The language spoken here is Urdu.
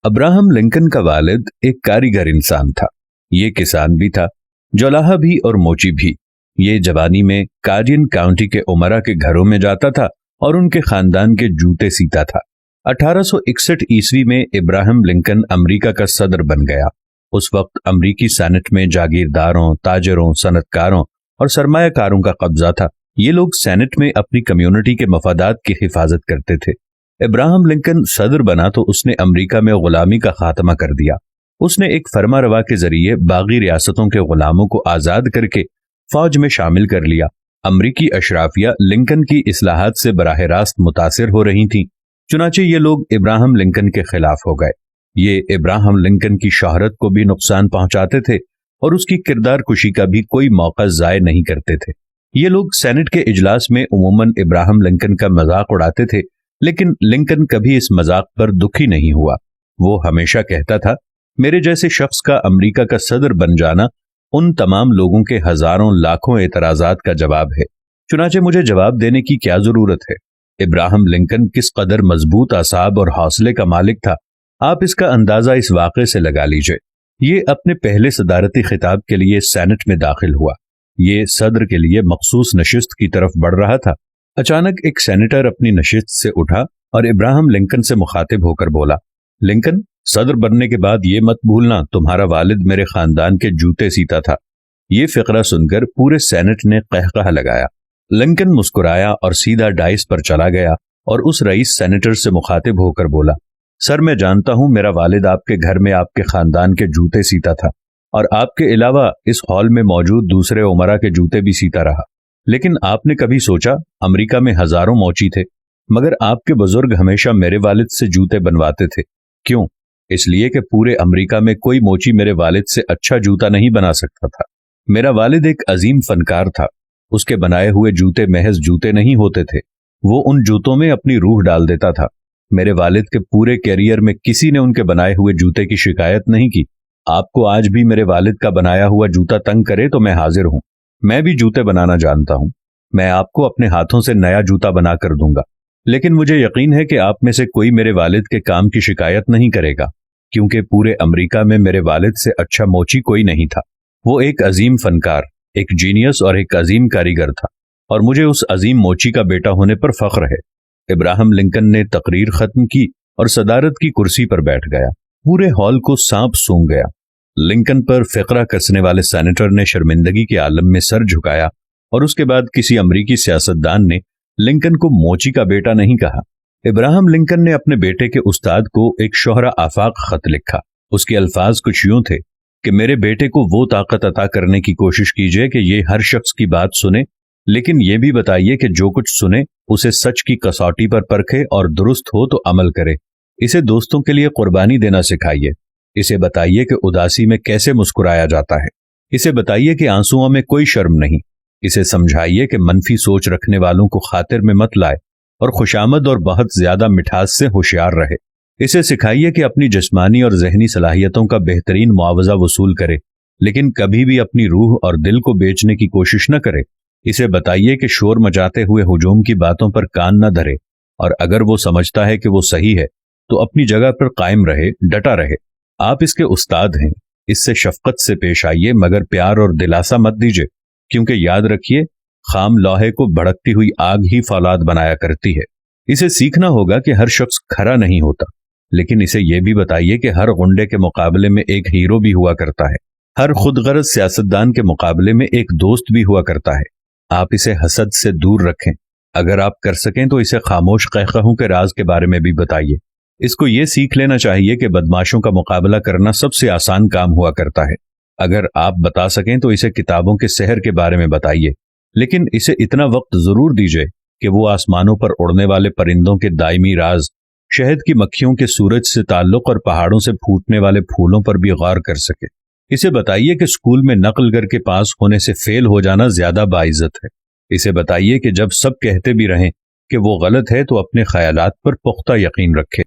ابراہم لنکن کا والد ایک کاریگر انسان تھا۔ یہ کسان بھی تھا، جولاہا بھی اور موچی بھی۔ یہ جوانی میں کارین کاؤنٹی کے امرا کے گھروں میں جاتا تھا اور ان کے خاندان کے جوتے سیتا تھا۔ 1861 عیسوی میں ابراہم لنکن امریکہ کا صدر بن گیا۔ اس وقت امریکی سینٹ میں جاگیرداروں، تاجروں، صنعت کاروں اور سرمایہ کاروں کا قبضہ تھا۔ یہ لوگ سینٹ میں اپنی کمیونٹی کے مفادات کی حفاظت کرتے تھے۔ ابراہم لنکن صدر بنا تو اس نے امریکہ میں غلامی کا خاتمہ کر دیا۔ اس نے ایک فرما روا کے ذریعے باغی ریاستوں کے غلاموں کو آزاد کر کے فوج میں شامل کر لیا۔ امریکی اشرافیہ لنکن کی اصلاحات سے براہ راست متاثر ہو رہی تھیں، چنانچہ یہ لوگ ابراہم لنکن کے خلاف ہو گئے۔ یہ ابراہم لنکن کی شہرت کو بھی نقصان پہنچاتے تھے اور اس کی کردار کشی کا بھی کوئی موقع ضائع نہیں کرتے تھے۔ یہ لوگ سینٹ کے اجلاس میں عموماً ابراہم لنکن کا مذاق اڑاتے تھے، لیکن لنکن کبھی اس مذاق پر دکھی نہیں ہوا۔ وہ ہمیشہ کہتا تھا، میرے جیسے شخص کا امریکہ کا صدر بن جانا ان تمام لوگوں کے ہزاروں لاکھوں اعتراضات کا جواب ہے، چنانچہ مجھے جواب دینے کی کیا ضرورت ہے۔ ابراہم لنکن کس قدر مضبوط اعصاب اور حوصلے کا مالک تھا، آپ اس کا اندازہ اس واقعے سے لگا لیجئے۔ یہ اپنے پہلے صدارتی خطاب کے لیے سینٹ میں داخل ہوا۔ یہ صدر کے لیے مخصوص نشست کی طرف بڑھ رہا تھا۔ اچانک ایک سینیٹر اپنی نشست سے اٹھا اور ابراہم لنکن سے مخاطب ہو کر بولا، لنکن، صدر بننے کے بعد یہ مت بھولنا تمہارا والد میرے خاندان کے جوتے سیتا تھا۔ یہ فقرہ سن کر پورے سینٹ نے قہقہ لگایا۔ لنکن مسکرایا اور سیدھا ڈائس پر چلا گیا اور اس رئیس سینیٹر سے مخاطب ہو کر بولا، سر، میں جانتا ہوں میرا والد آپ کے گھر میں آپ کے خاندان کے جوتے سیتا تھا اور آپ کے علاوہ اس ہال میں موجود دوسرے امرا کے جوتے بھی سیتا رہا، لیکن آپ نے کبھی سوچا امریکہ میں ہزاروں موچی تھے مگر آپ کے بزرگ ہمیشہ میرے والد سے جوتے بنواتے تھے۔ کیوں؟ اس لیے کہ پورے امریکہ میں کوئی موچی میرے والد سے اچھا جوتا نہیں بنا سکتا تھا۔ میرا والد ایک عظیم فنکار تھا۔ اس کے بنائے ہوئے جوتے محض جوتے نہیں ہوتے تھے، وہ ان جوتوں میں اپنی روح ڈال دیتا تھا۔ میرے والد کے پورے کیریئر میں کسی نے ان کے بنائے ہوئے جوتے کی شکایت نہیں کی۔ آپ کو آج بھی میرے والد کا بنایا ہوا جوتا تنگ کرے تو میں حاضر ہوں۔ میں بھی جوتے بنانا جانتا ہوں۔ میں آپ کو اپنے ہاتھوں سے نیا جوتا بنا کر دوں گا، لیکن مجھے یقین ہے کہ آپ میں سے کوئی میرے والد کے کام کی شکایت نہیں کرے گا، کیونکہ پورے امریکہ میں میرے والد سے اچھا موچی کوئی نہیں تھا۔ وہ ایک عظیم فنکار، ایک جینیس اور ایک عظیم کاریگر تھا، اور مجھے اس عظیم موچی کا بیٹا ہونے پر فخر ہے۔ ابراہم لنکن نے تقریر ختم کی اور صدارت کی کرسی پر بیٹھ گیا۔ پورے ہال کو سانپ سونگ گیا۔ لنکن پر فقرہ کسنے والے سینیٹر نے شرمندگی کے عالم میں سر جھکایا اور اس کے بعد کسی امریکی سیاستدان نے لنکن کو موچی کا بیٹا نہیں کہا۔ ابراہم لنکن نے اپنے بیٹے کے استاد کو ایک شہرہ آفاق خط لکھا۔ اس کے الفاظ کچھ یوں تھے کہ میرے بیٹے کو وہ طاقت عطا کرنے کی کوشش کیجیے کہ یہ ہر شخص کی بات سنے، لیکن یہ بھی بتائیے کہ جو کچھ سنے اسے سچ کی کسوٹی پر پرکھے اور درست ہو تو عمل کرے۔ اسے دوستوں کے لیے قربانی دینا سکھائیے۔ اسے بتائیے کہ اداسی میں کیسے مسکرایا جاتا ہے۔ اسے بتائیے کہ آنسوؤں میں کوئی شرم نہیں۔ اسے سمجھائیے کہ منفی سوچ رکھنے والوں کو خاطر میں مت لائے اور خوشامد اور بہت زیادہ مٹھاس سے ہوشیار رہے۔ اسے سکھائیے کہ اپنی جسمانی اور ذہنی صلاحیتوں کا بہترین معاوضہ وصول کرے، لیکن کبھی بھی اپنی روح اور دل کو بیچنے کی کوشش نہ کرے۔ اسے بتائیے کہ شور مچاتے ہوئے ہجوم کی باتوں پر کان نہ دھرے، اور اگر وہ سمجھتا ہے کہ وہ صحیح ہے تو اپنی جگہ پر قائم رہے، ڈٹا رہے۔ آپ اس کے استاد ہیں، اس سے شفقت سے پیش آئیے مگر پیار اور دلاسا مت دیجیے، کیونکہ یاد رکھیے خام لوہے کو بھڑکتی ہوئی آگ ہی فولاد بنایا کرتی ہے۔ اسے سیکھنا ہوگا کہ ہر شخص کھرا نہیں ہوتا، لیکن اسے یہ بھی بتائیے کہ ہر غنڈے کے مقابلے میں ایک ہیرو بھی ہوا کرتا ہے، ہر خود غرض سیاستدان کے مقابلے میں ایک دوست بھی ہوا کرتا ہے۔ آپ اسے حسد سے دور رکھیں۔ اگر آپ کر سکیں تو اسے خاموش قہقہوں کے راز کے بارے میں بھی بتائیے۔ اس کو یہ سیکھ لینا چاہیے کہ بدماشوں کا مقابلہ کرنا سب سے آسان کام ہوا کرتا ہے۔ اگر آپ بتا سکیں تو اسے کتابوں کے سحر کے بارے میں بتائیے، لیکن اسے اتنا وقت ضرور دیجیے کہ وہ آسمانوں پر اڑنے والے پرندوں کے دائمی راز، شہد کی مکھیوں کے سورج سے تعلق اور پہاڑوں سے پھوٹنے والے پھولوں پر بھی غور کر سکے۔ اسے بتائیے کہ اسکول میں نقل کر کے پاس ہونے سے فیل ہو جانا زیادہ باعزت ہے۔ اسے بتائیے کہ جب سب کہتے بھی رہیں کہ وہ غلط ہے تو اپنے خیالات پر پختہ یقین رکھے۔